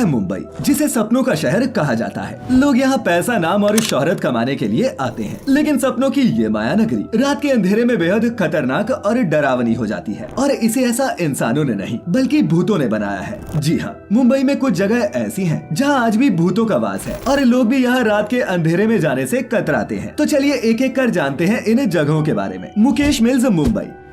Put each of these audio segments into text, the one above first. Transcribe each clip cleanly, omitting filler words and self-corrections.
है मुंबई, जिसे सपनों का शहर कहा जाता है। लोग यहाँ पैसा, नाम और शोहरत कमाने के लिए आते हैं, लेकिन सपनों की ये माया नगरी रात के अंधेरे में बेहद खतरनाक और डरावनी हो जाती है। और इसे ऐसा इंसानों ने नहीं बल्कि भूतों ने बनाया है। जी हाँ, मुंबई में कुछ जगह ऐसी हैं जहाँ आज भी भूतों का वास है और लोग भी यहाँ रात के अंधेरे में जाने से कतराते हैं। तो चलिए एक एक कर जानते हैं इन जगहों के बारे में। मुकेश मिल्स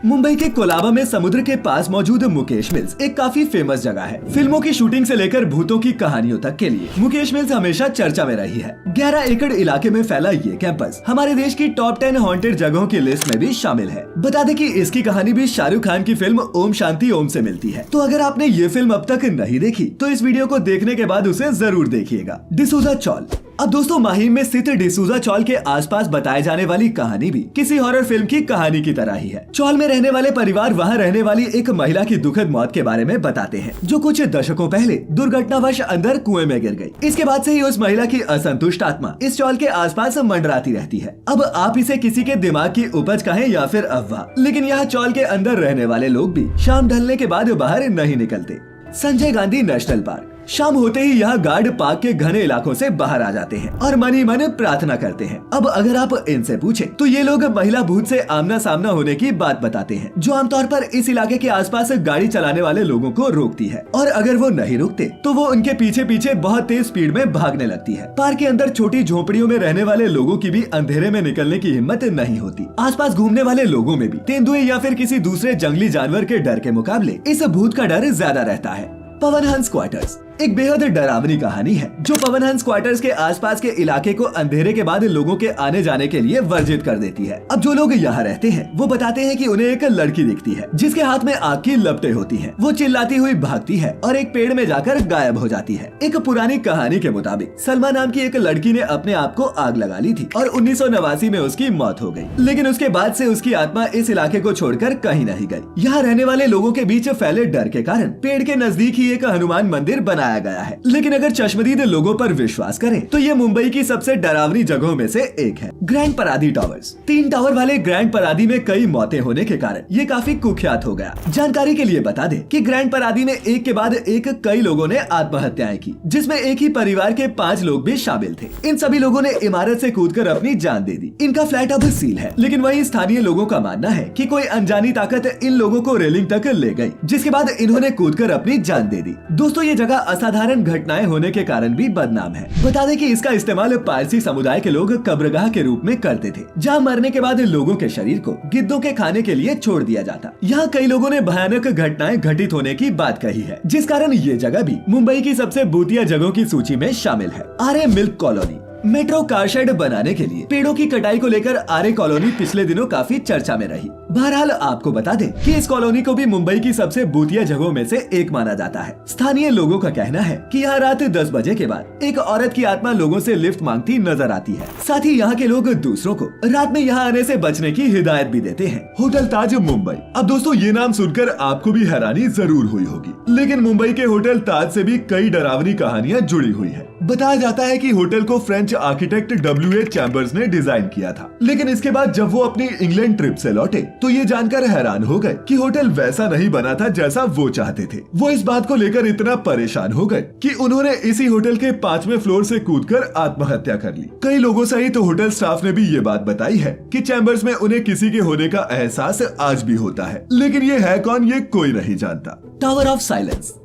मुंबई के कोलाबा में समुद्र के पास मौजूद मुकेश मिल्स एक काफी फेमस जगह है। फिल्मों की शूटिंग से लेकर भूतों की कहानियों तक के लिए मुकेश मिल्स हमेशा चर्चा में रही है। 11 एकड़ इलाके में फैला ये कैंपस हमारे देश की टॉप 10 हॉन्टेड जगहों की लिस्ट में भी शामिल है। बता दें कि इसकी कहानी भी शाहरुख खान की फिल्म ओम शांति ओम से मिलती है। तो अगर आपने ये फिल्म अब तक नहीं देखी तो इस वीडियो को देखने के बाद उसे जरूर देखिएगा। डिसूजा चौल। अब दोस्तों, माहिम में स्थित डिसूजा चौल के आसपास बताए जाने वाली कहानी भी किसी हॉरर फिल्म की कहानी की तरह ही है। चौल में रहने वाले परिवार वहां रहने वाली एक महिला की दुखद मौत के बारे में बताते हैं, जो कुछ दशकों पहले दुर्घटनावश अंदर कुएं में गिर गई। इसके बाद से ही उस महिला की असंतुष्ट आत्मा इस चौल के आसपास मंडराती रहती है। अब आप इसे किसी के दिमाग की उपज कहें या फिर अफवाह, लेकिन यहाँ चौल के अंदर रहने वाले लोग भी शाम ढलने के बाद बाहर नहीं निकलते। Sanjay Gandhi national park. शाम होते ही यहाँ गार्ड पार्क के घने इलाकों से बाहर आ जाते हैं और मन ही मन प्रार्थना करते हैं। अब अगर आप इनसे पूछें तो ये लोग महिला भूत से आमना सामना होने की बात बताते हैं, जो आमतौर पर इस इलाके के आसपास गाड़ी चलाने वाले लोगों को रोकती है। और अगर वो नहीं रुकते तो वो उनके पीछे पीछे बहुत तेज स्पीड में भागने लगती है। पार्क के अंदर छोटी झोपड़ियों में रहने वाले लोगों की भी अंधेरे में निकलने की हिम्मत नहीं होती। आसपास घूमने वाले लोगों में भी तेंदुए या फिर किसी दूसरे जंगली जानवर के डर के मुकाबले इस भूत का डर ज्यादा रहता है। पवन हंस क्वार्टर्स एक बेहद डरावनी कहानी है, जो पवन हंस क्वार्टर्स के आसपास के इलाके को अंधेरे के बाद लोगों के आने जाने के लिए वर्जित कर देती है। अब जो लोग यहाँ रहते हैं वो बताते हैं कि उन्हें एक लड़की दिखती है जिसके हाथ में आग की लपटें होती हैं। वो चिल्लाती हुई भागती है और एक पेड़ में जाकर गायब हो जाती है। एक पुरानी कहानी के मुताबिक सलमा नाम की एक लड़की ने अपने आप को आग लगा ली थी और 1989 में उसकी मौत हो गई, लेकिन उसके बाद से उसकी आत्मा इस इलाके को छोड़कर कहीं नहीं गई। यहाँ रहने वाले लोगों के बीच फैले डर के कारण पेड़ के नजदीक ही एक हनुमान मंदिर बनाया गया है। लेकिन अगर चश्मदीद लोगों पर विश्वास करें तो ये मुंबई की सबसे डरावनी जगहों में से एक है। Grand Paradi Towers. 3 टावर वाले ग्रैंड परादी में कई मौतें होने के कारण ये काफी कुख्यात हो गया। जानकारी के लिए बता दें कि ग्रैंड परादी में एक के बाद एक कई लोगों ने आत्महत्याएं की, जिसमें एक ही परिवार के 5 लोग भी शामिल थे। इन सभी लोगों ने इमारत से कूदकर अपनी जान दे दी। इनका फ्लैट अब सील है, लेकिन वहीं स्थानीय लोगों का मानना है कि कोई अनजानी ताकत इन लोगों को रेलिंग तक ले गई, जिसके बाद इन्होंने कूदकर अपनी जान दे दी। दोस्तों, ये जगह असाधारण घटनाएं होने के कारण भी बदनाम है। बता दें कि इसका इस्तेमाल पारसी समुदाय के लोग कब्रगाह के रूप में करते थे, जहां मरने के बाद लोगों के शरीर को गिद्धों के खाने के लिए छोड़ दिया जाता। यहाँ कई लोगों ने भयानक घटनाएं घटित होने की बात कही है, जिस कारण ये जगह भी मुंबई की सबसे भूतिया जगहों की सूची में शामिल है। Aarey Milk Colony. Metro car shed बनाने के लिए पेड़ों की कटाई को लेकर आर्य कॉलोनी पिछले दिनों काफी चर्चा में रही। बहरहाल आपको बता दें कि इस कॉलोनी को भी मुंबई की सबसे भूतिया जगहों में से एक माना जाता है। स्थानीय लोगों का कहना है कि यहाँ रात 10 बजे के बाद एक औरत की आत्मा लोगों से लिफ्ट मांगती नजर आती है। साथ ही यहाँ के लोग दूसरों को रात में यहाँ आने से बचने की हिदायत भी देते हैं। होटल ताज मुंबई। अब दोस्तों, ये नाम सुनकर आपको भी हैरानी जरूर हुई होगी, लेकिन मुंबई के होटल ताज से भी कई डरावनी कहानियाँ जुड़ी हुई है। बताया जाता है कि होटल को फ्रेंच आर्किटेक्ट W.H. चैम्बर्स ने डिजाइन किया था, लेकिन इसके बाद जब वो अपनी इंग्लैंड ट्रिप से लौटे तो ये जानकर हैरान हो गए कि होटल वैसा नहीं बना था जैसा वो चाहते थे। वो इस बात को लेकर इतना परेशान हो गए कि उन्होंने इसी होटल के 5वें फ्लोर से कूदकर आत्महत्या कर ली। कई लोगों सहित तो होटल स्टाफ ने भी ये बात बताई है कि चैम्बर्स में उन्हें किसी के होने का एहसास आज भी होता है, लेकिन ये है कौन ये कोई नहीं जानता। Tower of silence.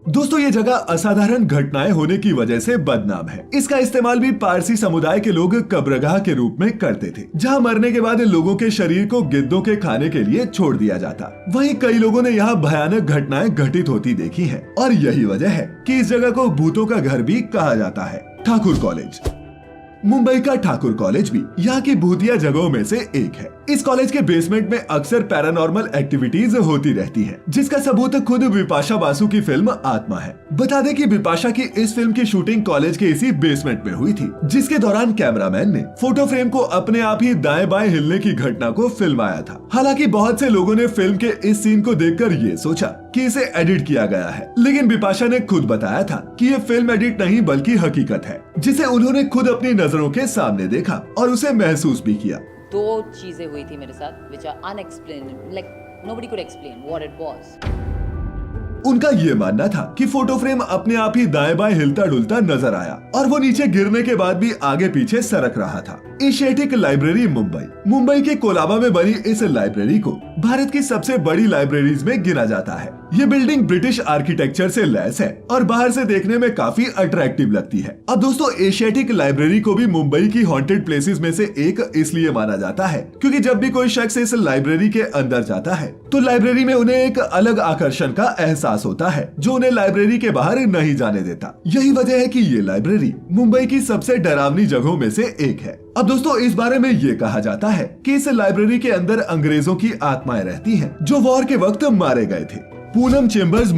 दोस्तों, ये जगह असाधारण घटनाएं होने की वजह से बदनाम है। इसका इस्तेमाल भी पारसी समुदाय के लोग कब्रगाह के रूप में करते थे, जहां मरने के बाद लोगों के शरीर को गिद्धों के खाने के लिए छोड़ दिया जाता। वहीं कई लोगों ने यहाँ भयानक घटनाएं घटित होती देखी हैं, और यही वजह है कि इस जगह को भूतों का घर भी कहा जाता है। ठाकुर कॉलेज। मुंबई का ठाकुर कॉलेज भी यहाँ की भूतिया जगहों में से एक है। इस कॉलेज के बेसमेंट में अक्सर पैरानॉर्मल एक्टिविटीज होती रहती है, जिसका सबूत खुद बिपाशा बासु की फिल्म आत्मा है। बता दें कि बिपाशा की इस फिल्म की शूटिंग कॉलेज के इसी बेसमेंट में हुई थी, जिसके दौरान कैमरामैन ने फोटो फ्रेम को अपने आप ही दाएं बाएं हिलने की घटना को फिल्माया था। हालांकि बहुत से लोगों ने फिल्म के इस सीन को देखकर ये सोचा कि इसे एडिट किया गया है, लेकिन बिपाशा ने खुद बताया था कि ये फिल्म एडिट नहीं बल्कि हकीकत है, जिसे उन्होंने खुद अपनी नजरों के सामने देखा और उसे महसूस भी किया। 2 चीजें हुई थी मेरे साथ which are unexplained, like nobody could explain what it was. उनका ये मानना था कि फोटो फ्रेम अपने आप ही दाएं बाएं हिलता डुलता नजर आया और वो नीचे गिरने के बाद भी आगे पीछे सरक रहा था। एशियाटिक लाइब्रेरी मुंबई के कोलाबा में बनी इस लाइब्रेरी को भारत की सबसे बड़ी लाइब्रेरीज में गिना जाता है। ये बिल्डिंग ब्रिटिश आर्किटेक्चर से लैस है और बाहर से देखने में काफी अट्रैक्टिव लगती है। अब दोस्तों, एशियाटिक लाइब्रेरी को भी मुंबई की हॉन्टेड प्लेसेस में से एक इसलिए माना जाता है क्योंकि जब भी कोई शख्स इस लाइब्रेरी के अंदर जाता है तो लाइब्रेरी में उन्हें एक अलग आकर्षण का एहसास होता है जो उन्हें लाइब्रेरी के बाहर नहीं जाने देता। यही वजह है कि ये लाइब्रेरी मुंबई की सबसे डरावनी जगहों में से एक है। अब दोस्तों, इस बारे में ये कहा जाता है कि इस लाइब्रेरी के अंदर अंग्रेजों की आत्माएं रहती हैं जो वॉर के वक्त मारे गए थे। पूनम चेम्बर्स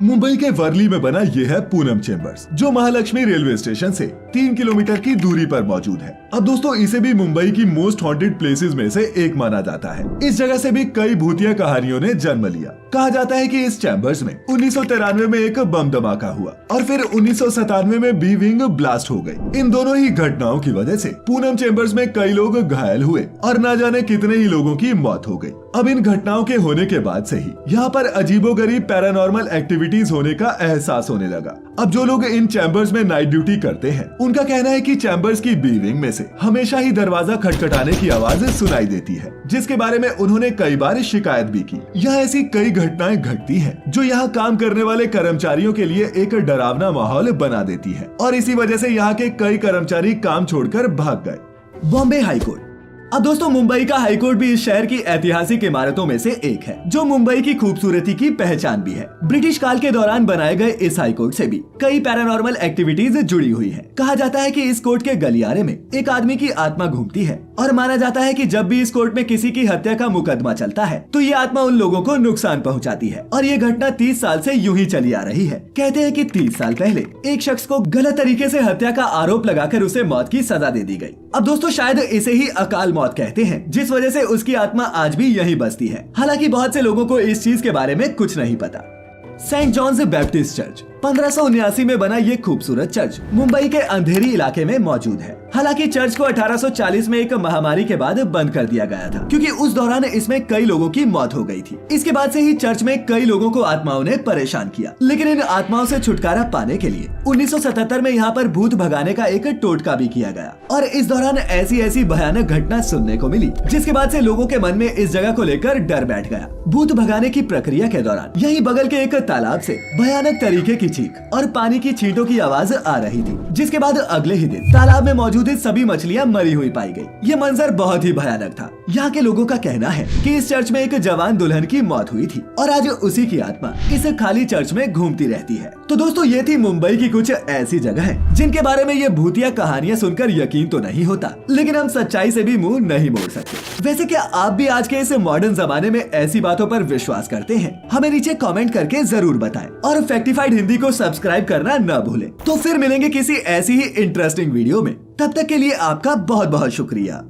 मुंबई के वर्ली में बना ये है पूनम चेम्बर्स, जो महालक्ष्मी रेलवे स्टेशन से 3 किलोमीटर की दूरी पर मौजूद है। अब दोस्तों, इसे भी मुंबई की मोस्ट हॉन्टेड प्लेसेस में से एक माना जाता है। इस जगह से भी कई भूतिया कहानियों ने जन्म लिया। कहा जाता है कि इस चैम्बर्स में 1993 में एक बम धमाका हुआ और फिर 1997 में बी विंग ब्लास्ट हो गई। इन दोनों ही घटनाओं की वजह से पूनम चेम्बर्स में कई लोग घायल हुए और न जाने कितने ही लोगों की मौत हो गई। अब इन घटनाओं के होने के बाद से ही यहाँ पर अजीबोगरीब पैरानॉर्मल एक्टिविटीज होने का एहसास होने लगा। अब जो लोग इन चैम्बर्स में नाइट ड्यूटी करते हैं उनका कहना है कि चैम्बर्स की बी विंग में से हमेशा ही दरवाजा खटखटाने की आवाज सुनाई देती है, जिसके बारे में उन्होंने कई बार शिकायत भी की। यहाँ ऐसी कई घटनाएं घटती हैं जो यहाँ काम करने वाले कर्मचारियों के लिए एक डरावना माहौल बना देती है और इसी वजह से यहाँ के कई कर्मचारी काम छोड़कर भाग गए। बॉम्बे हाईकोर्ट। अब दोस्तों, मुंबई का हाईकोर्ट भी इस शहर की ऐतिहासिक इमारतों में से एक है जो मुंबई की खूबसूरती की पहचान भी है। ब्रिटिश काल के दौरान बनाए गए इस हाईकोर्ट से भी कई पैरानॉर्मल एक्टिविटीज जुड़ी हुई हैं। कहा जाता है कि इस कोर्ट के गलियारे में एक आदमी की आत्मा घूमती है और माना जाता है कि जब भी इस कोर्ट में किसी की हत्या का मुकदमा चलता है तो ये आत्मा उन लोगों को नुकसान पहुंचाती है और ये घटना 30 साल से यूं ही चली आ रही है। कहते हैं कि 30 साल पहले एक शख्स को गलत तरीके से हत्या का आरोप लगाकर उसे मौत की सजा दे दी गई। अब दोस्तों, शायद इसे ही अकाल मौत कहते हैं, जिस वजह से उसकी आत्मा आज भी यहीं बसती है। हालांकि बहुत से लोगों को इस चीज के बारे में कुछ नहीं पता। सेंट जॉन्स बैप्टिस्ट चर्च 1579 में बना ये खूबसूरत चर्च मुंबई के अंधेरी इलाके में मौजूद है। हालांकि चर्च को 1840 में एक महामारी के बाद बंद कर दिया गया था क्योंकि उस दौरान इसमें कई लोगों की मौत हो गई थी। इसके बाद से ही चर्च में कई लोगों को आत्माओं ने परेशान किया, लेकिन इन आत्माओं से छुटकारा पाने के लिए 1977 में यहाँ पर भूत भगाने का एक टोटका भी किया गया और इस दौरान ऐसी भयानक घटना सुनने को मिली जिसके बाद से लोगों के मन में इस जगह को लेकर डर बैठ गया। भूत भगाने की प्रक्रिया के दौरान यही बगल के एक तालाब से भयानक तरीके की चीख और पानी की छींटों की आवाज आ रही थी, जिसके बाद अगले ही दिन तालाब में मौजूद सभी मछलियां मरी हुई पाई गई। ये मंजर बहुत ही भयानक था। यहाँ के लोगों का कहना है कि इस चर्च में एक जवान दुल्हन की मौत हुई थी और आज उसी की आत्मा इस खाली चर्च में घूमती रहती है। तो दोस्तों, ये थी मुंबई की कुछ ऐसी जगहें जिनके बारे में ये भूतिया कहानियां सुनकर यकीन तो नहीं होता, लेकिन हम सच्चाई से भी मुंह नहीं मोड़ सकते। वैसे क्या आप भी आज के इस मॉडर्न जमाने में ऐसी बातों पर विश्वास करते हैं? हमें नीचे कमेंट करके जरूर बताएं और फैक्टिफाइड हिंदी को सब्सक्राइब करना न भूलें। तो फिर मिलेंगे किसी ऐसी ही इंटरेस्टिंग वीडियो में। तब तक के लिए आपका बहुत बहुत शुक्रिया।